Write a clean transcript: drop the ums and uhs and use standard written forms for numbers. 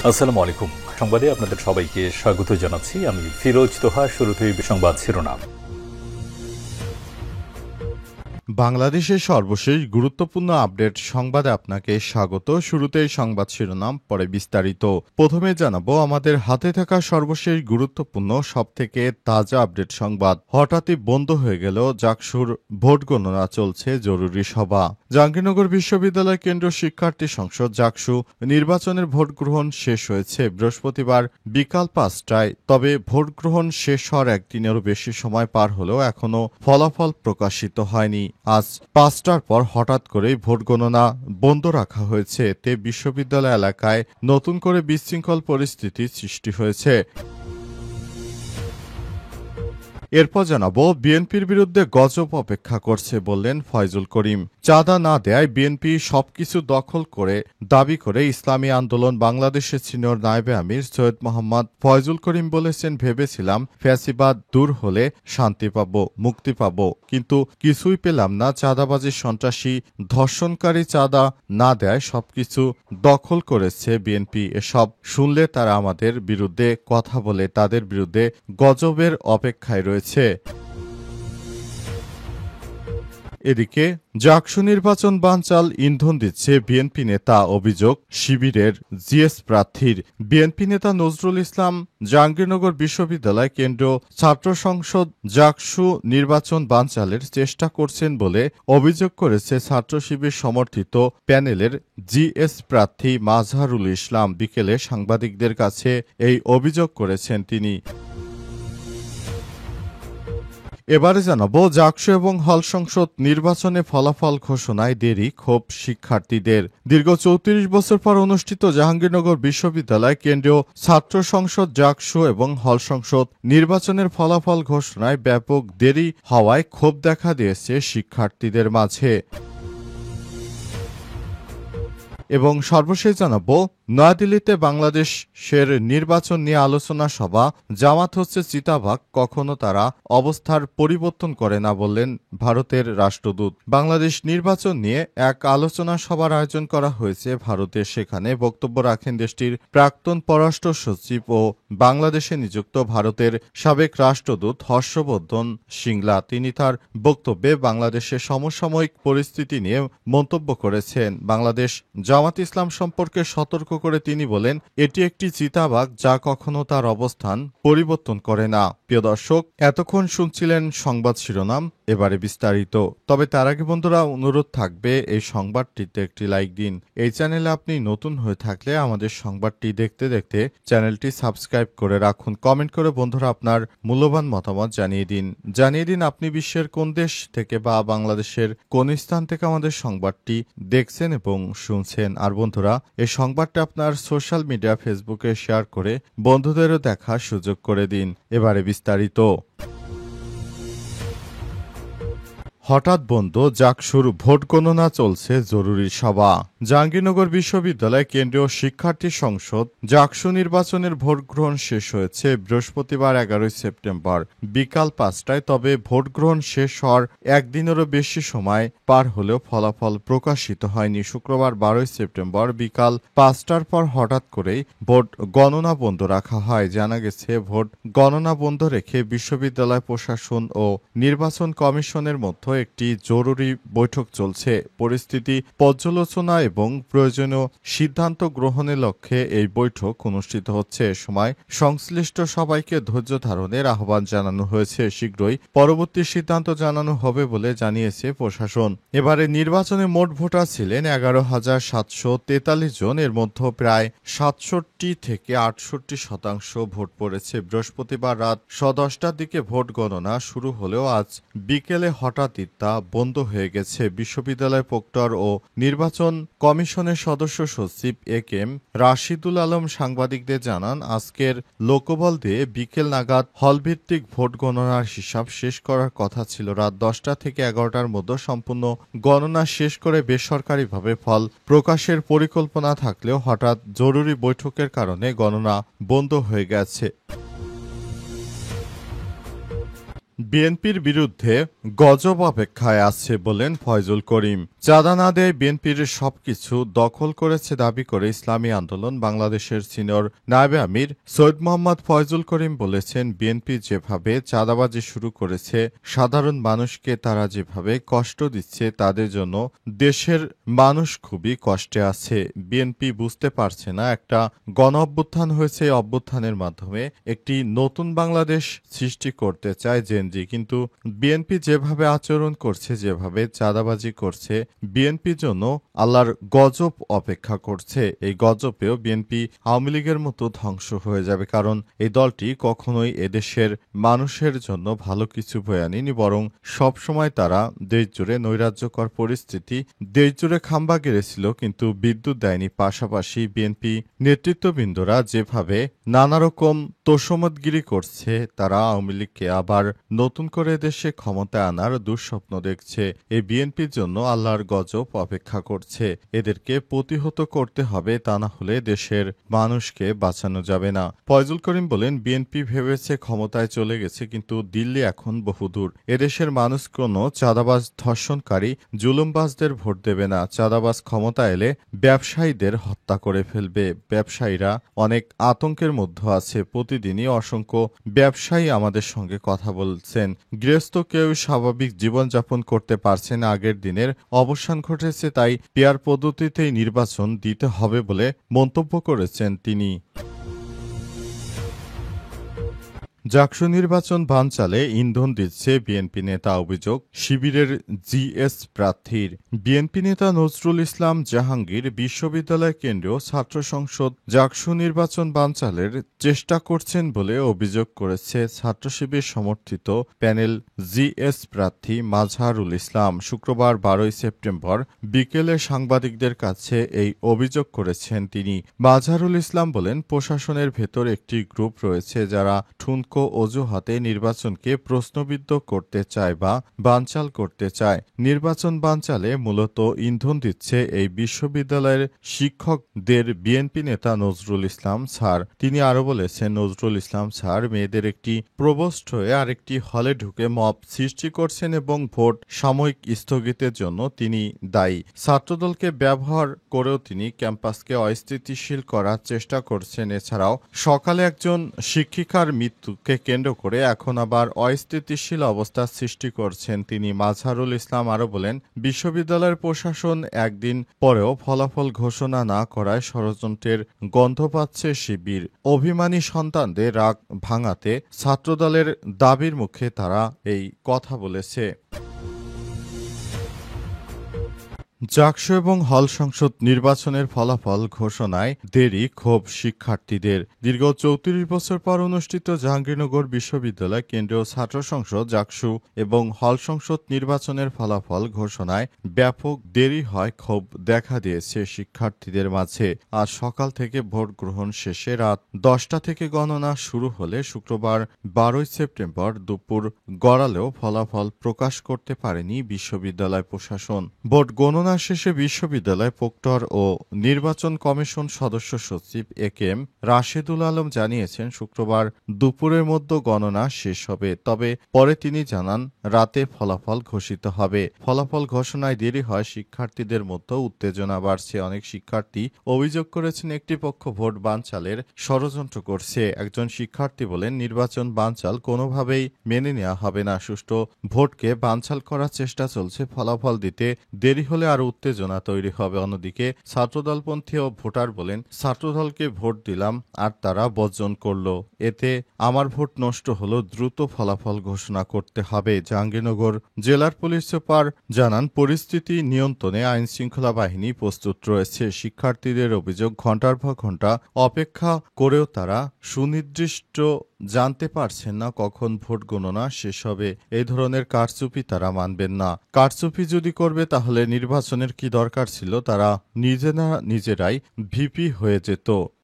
আসসালামু আলাইকুম। সংবাদে আপনাদের সবাইকে স্বাগত জানাচ্ছি। আমি ফিরোজ তোহা। শুরুতেই সংবাদ শিরোনাম। বাংলাদেশের সর্বশেষ গুরুত্বপূর্ণ আপডেট সংবাদে আপনাকে স্বাগত। শুরুতেই সংবাদ শিরোনাম, পরে বিস্তারিত। প্রথমে জানাবো আমাদের হাতে থাকা সর্বশেষ গুরুত্বপূর্ণ সবথেকে তাজা আপডেট সংবাদ। হঠাৎই বন্ধ হয়ে গেল জাকসুর ভোট গণনা, চলছে জরুরি সভা। জাহাঙ্গীরনগর বিশ্ববিদ্যালয় কেন্দ্রীয় শিক্ষার্থী সংসদ জাকসু নির্বাচনের ভোট গ্রহণ শেষ হয়েছে বৃহস্পতিবার বিকাল ৫টায়। তবে ভোট গ্রহণ শেষ হওয়ার একদিনেরও বেশি সময় পার হলেও এখনও ফলাফল প্রকাশিত হয়নি। আজ ৫টার পর হঠাৎ করেই ভোট গণনা বন্ধ রাখা হয়েছে। এতে বিশ্ববিদ্যালয় এলাকায় নতুন করে বিশৃঙ্খল পরিস্থিতির সৃষ্টি হয়েছে। এরপর জানাবো, বিএনপির বিরুদ্ধে গজব অপেক্ষা করছে বললেন ফয়জুল করিম। চাঁদা না দেয়ায় বিএনপি সবকিছু দখল করে দাবি করে ইসলামী আন্দোলন বাংলাদেশের সিনিয়র নায়েবে আমির সৈয়দ মোহাম্মদ ফয়জুল করিম বলেছেন, ভেবেছিলাম ফ্যাসিবাদ দূর হলে শান্তি পাব, মুক্তি পাব, কিন্তু কিছুই পেলাম না। চাঁদাবাজি, সন্ত্রাসী, ধর্ষণকারী চাঁদা না দেয় সবকিছু দখল করেছে বিএনপি। এসব শুনলে তারা আমাদের বিরুদ্ধে কথা বলে তাদের বিরুদ্ধে গজবের অপেক্ষায় রয়েছে। এদিকে জাকসু নির্বাচন বানচাল ইন্ধন দিচ্ছে বিএনপি নেতা, অভিযোগ শিবিরের জিএস প্রার্থীর। বিএনপি নেতা নজরুল ইসলাম জাহাঙ্গীরনগর বিশ্ববিদ্যালয় কেন্দ্রীয় ছাত্র সংসদ জাকসু নির্বাচন বানচালের চেষ্টা করছেন বলে অভিযোগ করেছে ছাত্র শিবির সমর্থিত প্যানেলের জিএস প্রার্থী মাজহারুল ইসলাম। বিকেলে সাংবাদিকদের কাছে এই অভিযোগ করেছেন তিনি। এবারে জানাবো, জাকসু এবং হল সংসদ নির্বাচনে ফলাফল ঘোষণায় দেরি, ক্ষোভ শিক্ষার্থীদের। দীর্ঘ ৩৪ বছর পর অনুষ্ঠিত জাহাঙ্গীরনগর বিশ্ববিদ্যালয় কেন্দ্রীয় ছাত্র সংসদ জাকসু এবং হল সংসদ নির্বাচনের ফলাফল ঘোষণায় ব্যাপক দেরি হওয়ায় ক্ষোভ দেখা দিয়েছে শিক্ষার্থীদের মাঝে। এবং সর্বশেষ জানাবো, নয়াদিল্লিতে বাংলাদেশের নির্বাচন নিয়ে আলোচনা সভা। জামাত হচ্ছে চিতাবাঘ, কখনো তারা অবস্থার পরিবর্তন করে না বললেন ভারতের রাষ্ট্রদূত। বাংলাদেশ নির্বাচন নিয়ে এক আলোচনা সভার আয়োজন করা হয়েছে ভারতে। সেখানে বক্তব্য রাখেন দেশটির প্রাক্তন পররাষ্ট্র সচিব ও বাংলাদেশে নিযুক্ত ভারতের সাবেক রাষ্ট্রদূত হর্ষবর্ধন শ্রিংলা। তিনি তার বক্তব্যে বাংলাদেশের সমসাময়িক পরিস্থিতি নিয়ে মন্তব্য করেছেন। বাংলাদেশ জামাত ইসলাম সম্পর্কে সতর্ক করে তিনি বলেন, এটি একটি চিতাবাঘ যা কখনো তার অবস্থান পরিবর্তন করে না। প্রিয় দর্শক, এতক্ষণ শুনছিলেন সংবাদ শিরোনাম, এবারে বিস্তারিত। তবে তার আগে বন্ধুরা, অনুরোধ থাকবে এই সংবাদটিতে একটি লাইক দিন। এই চ্যানেলে আপনি নতুন হয়ে থাকলে আমাদের সংবাদটি দেখতে দেখতে চ্যানেলটি সাবস্ক্রাইব করে রাখুন। কমেন্ট করে বন্ধুরা আপনার মূল্যবান মতামত জানিয়ে দিন আপনি বিশ্বের কোন দেশ থেকে বা বাংলাদেশের কোন স্থান থেকে আমাদের সংবাদটি দেখছেন এবং শুনছেন। আর বন্ধুরা, এই সংবাদটা আপনার সোশ্যাল মিডিয়া ফেসবুকে শেয়ার করে বন্ধুদেরও দেখার সুযোগ করে দিন। এবারে বিস্তারিত। হঠাৎ বন্ধ জাকসুর ভোট গণনা, চলছে জরুরি সভা। জাহাঙ্গীরনগর বিশ্ববিদ্যালয় কেন্দ্রীয় শিক্ষার্থী সংসদ জাকসু নির্বাচনের ভোট গ্রহণ শেষ হয়েছে বৃহস্পতিবার ১১ সেপ্টেম্বর বিকাল ৫টায়। তবে ভোট গ্রহণ শেষ হওয়ার একদিনেরও বেশি সময় পার হলেও ফলাফল প্রকাশিত হয়নি। শুক্রবার ১২ সেপ্টেম্বর বিকাল ৫টার পর হঠাৎ করেই ভোট গণনা বন্ধ রাখা হয়। জানা গেছে, ভোট গণনা বন্ধ রেখে বিশ্ববিদ্যালয় প্রশাসন ও নির্বাচন কমিশনের মধ্যে একটি জরুরি বৈঠক চলছে। পরিস্থিতি পর্যালোচনা এবং প্রয়োজনীয় সিদ্ধান্ত গ্রহণের লক্ষ্যে এই বৈঠক অনুষ্ঠিত হচ্ছে। সময় সংশ্লিষ্ট সবাইকে ধৈর্য ধারণের আহ্বান জানানো হয়েছে। শীঘ্রই পরবর্তী সিদ্ধান্ত জানানো হবে বলে জানিয়েছে প্রশাসন। এবারে নির্বাচনে মোট ভোটার ছিলেন ১১,৭৪৩ জন। এর মধ্যে প্রায় ৬৭ থেকে ৬৮% ভোট পড়েছে। বৃহস্পতিবার রাত ১০টার দিকে ভোট গণনা শুরু হলেও আজ বিকেলে হঠাৎই তা বন্ধ হয়ে গেছে। বিশ্ববিদ্যালয় প্রক্টর ও নির্বাচন কমিশনের সদস্য সচিব এ.কে.এম. রাশিদুল আলম সাংবাদিকদের জানান, আজকের লোকবল দিয়ে বিকেল নাগাদ হলভিত্তিক ভোট গণনার হিসাব শেষ করার কথা ছিল। রাত ১০টা থেকে ১১টার মধ্যে সম্পূর্ণ গণনা শেষ করে বেসরকারিভাবে ফল প্রকাশের পরিকল্পনা থাকলেও হঠাৎ জরুরি বৈঠকের কারণে গণনা বন্ধ হয়ে গেছে। বিএনপির বিরুদ্ধে গজব অপেক্ষায় আছে বলেন ফয়জুল করিম। চাঁদা না দেয় বিএনপির সবকিছু দখল করেছে দাবি করে ইসলামী আন্দোলন বাংলাদেশের সিনিয়র নায়েবে আমির সৈয়দ মোহাম্মদ ফয়জুল করিম বলেছেন, বিএনপি যেভাবে চাঁদাবাজি শুরু করেছে, সাধারণ মানুষকে তারা যেভাবে কষ্ট দিচ্ছে, তাদের জন্য দেশের মানুষ খুবই কষ্টে আছে। বিএনপি বুঝতে পারছে না একটা গণ অভ্যুত্থান হয়েছে, এই অভ্যুত্থানের মাধ্যমে একটি নতুন বাংলাদেশ সৃষ্টি করতে চায় জেনজি। কিন্তু বিএনপি যেভাবে আচরণ করছে, যেভাবে চাঁদাবাজি করছে, বিএনপির জন্য আল্লাহর গজব অপেক্ষা করছে। এই গজবেও বিএনপি আওয়ামী লীগের মতো ধ্বংস হয়ে যাবে, কারণ এই দলটি কখনোই এদেশের মানুষের জন্য ভালো কিছু বয়ে আনেনি, বরং সবসময় তারা দেশজুড়ে নৈরাজ্যকর পরিস্থিতি, দেশজুড়ে খাম্বা গেড়েছিল কিন্তু বিদ্যুৎ দেয়নি। পাশাপাশি বিএনপি নেতৃত্ববৃন্দরা যেভাবে নানা রকম তোষমতগিরি করছে, তারা আওয়ামী লীগকে আবার নতুন করে দেশে ক্ষমতায় আনার দুঃস্বপ্ন দেখছে। এই বিএনপির জন্য আল্লাহর গজব অপেক্ষা করছে। এদেরকে প্রতিহত করতে হবে, তা না হলে দেশের মানুষকে বাঁচানো যাবে না। ফয়জুল করিম বলেন, বিএনপি ভেবেছে ক্ষমতায় চলে গেছে, কিন্তু দিল্লি এখন বহুদূর। এদেশের মানুষ কোনো চাঁদাবাজ, ধর্ষণকারী, জুলুমবাজদের ভোট দেবে না। চাঁদাবাজ ক্ষমতা এলে ব্যবসায়ীদের হত্যা করে ফেলবে। ব্যবসায়ীরা অনেক আতঙ্কের মধ্যে আছে। প্রতিদিনই অসংখ্য ব্যবসায়ী আমাদের সঙ্গে কথা বলছেন। গৃহস্থ কেউ স্বাভাবিক জীবনযাপন করতে পারছে না। আগের দিনের অবসান ঘটেছে, তাই পেয়ার পদ্ধতিতেই নির্বাচন দিতে হবে বলে মন্তব্য করেছেন তিনি। জাকসু নির্বাচন বানচালে ইন্ধন দিচ্ছে বিএনপি নেতা, অভিযোগ শিবিরের জিএস প্রার্থীর। বিএনপি নেতা নজরুল ইসলাম জাহাঙ্গীর বিশ্ববিদ্যালয় কেন্দ্রীয় ছাত্র সংসদ জাকসু নির্বাচন বানচালের চেষ্টা করছেন বলে অভিযোগ করেছে ছাত্র শিবির সমর্থিত প্যানেল জিএস প্রার্থী মাজহারুল ইসলাম। শুক্রবার 12 সেপ্টেম্বর বিকেলে সাংবাদিকদের কাছে এই অভিযোগ করেছেন তিনি। মাজহারুল ইসলাম বলেন, প্রশাসনের ভেতর একটি গ্রুপ রয়েছে যারা ঠুনকো অজুহাতে নির্বাচনকে প্রশ্নবিদ্ধ করতে চায় বা বানচাল করতে চায়। নির্বাচন বানচালে মূলত ইন্ধন দিচ্ছে এই বিশ্ববিদ্যালয়ের শিক্ষকদের বিএনপি নেতা নজরুল ইসলাম স্যার। তিনি আরও বলেছেন, নজরুল ইসলাম স্যার মেয়েদের একটি প্রবোস্ট হয়ে আরেকটি হলে ঢুকে মব সৃষ্টি করছেন এবং ভোট সাময়িক স্থগিতের জন্য তিনি দায়ী। ছাত্রদলকে ব্যবহার করেও তিনি ক্যাম্পাসকে অস্থিতিশীল করার চেষ্টা করছেন। এছাড়াও সকালে একজন শিক্ষিকার মৃত্যুকে কেন্দ্র করে এখন আবার অস্থিতিশীল অবস্থা সৃষ্টি করছেন তিনি। মাজহারুল ইসলাম আরও বলেন, বিশ্ববিদ্যালয়ের প্রশাসন একদিন পরেও ফলাফল ঘোষণা না করায় ষড়যন্ত্রের গন্ধ পাচ্ছে শিবির। অভিমানী সন্তানদের রাগ ভাঙাতে ছাত্রদলের দাবির মুখে তারা এই কথা বলেছে। জাকসু এবং হল সংসদ নির্বাচনের ফলাফল ঘোষণায় দেরি, ক্ষোভ শিক্ষার্থীদের। দীর্ঘ 34 বছর পর অনুষ্ঠিত জাহাঙ্গীরনগর বিশ্ববিদ্যালয় কেন্দ্রীয় ছাত্র সংসদ জাকসু এবং হল সংসদ নির্বাচনের ফলাফল ঘোষণায় ব্যাপক দেরি হয়, ক্ষোভ দেখা দিয়েছে শিক্ষার্থীদের মাঝে। আজ সকাল থেকে ভোট গ্রহণ শেষে রাত 10টা থেকে গণনা শুরু হলে শুক্রবার 12 সেপ্টেম্বর দুপুর গড়ালেও ফলাফল প্রকাশ করতে পারেনি বিশ্ববিদ্যালয় প্রশাসন। ভোট গণনা শেষে বিশ্ববিদ্যালয় প্রক্টর ও নির্বাচন কমিশন সদস্য সচিব একেএম রাশেদুল আলম জানিয়েছেন, শুক্রবার দুপুরের মধ্যে গণনা শেষ হবে। তবে পরে তিনি জানান, রাতে ফলাফল ঘোষিত হবে। ফলাফল ঘোষণায় দেরি হয়, শিক্ষার্থীদের মধ্যে উত্তেজনা বাড়ছে। অনেক শিক্ষার্থী অভিযোগ করেছেন, একটি পক্ষ ভোট বানচালের ষড়যন্ত্র করছে। একজন শিক্ষার্থী বলেন, নির্বাচন বানচাল কোনোভাবেই মেনে নেওয়া হবে না। সুষ্ঠু ভোটকে বানচাল করার চেষ্টা চলছে। ফলাফল দিতে দেরি হলে আরো উত্তেজনা তৈরি হবে। অন্যদিকে ছাত্রদলপন্থী ও ভোটার বলেন, ছাত্রদলকে ভোট দিলাম আর তারা বর্জন করলো, এতে আমার ভোট নষ্ট হলো। দ্রুত ফলাফল ঘোষণা করতে হবে। জাহাঙ্গীরনগর জেলার পুলিশ সুপার জানান, পরিস্থিতি নিয়ন্ত্রণে আইন শৃঙ্খলা বাহিনী প্রস্তুত রয়েছে। শিক্ষার্থীদের অভিযোগ, ঘণ্টার পর ঘণ্টা অপেক্ষা করেও তারা সুনির্দিষ্ট জানতে পারছেন না কখন ভোট গণনা শেষ হবে। এই ধরনের কারচুপি তারা মানবেন না। কারচুপি যদি করবে তাহলে নির্বাচনের কি দরকার ছিল? তারা নিজেরাই ভিপি হয়ে যেত।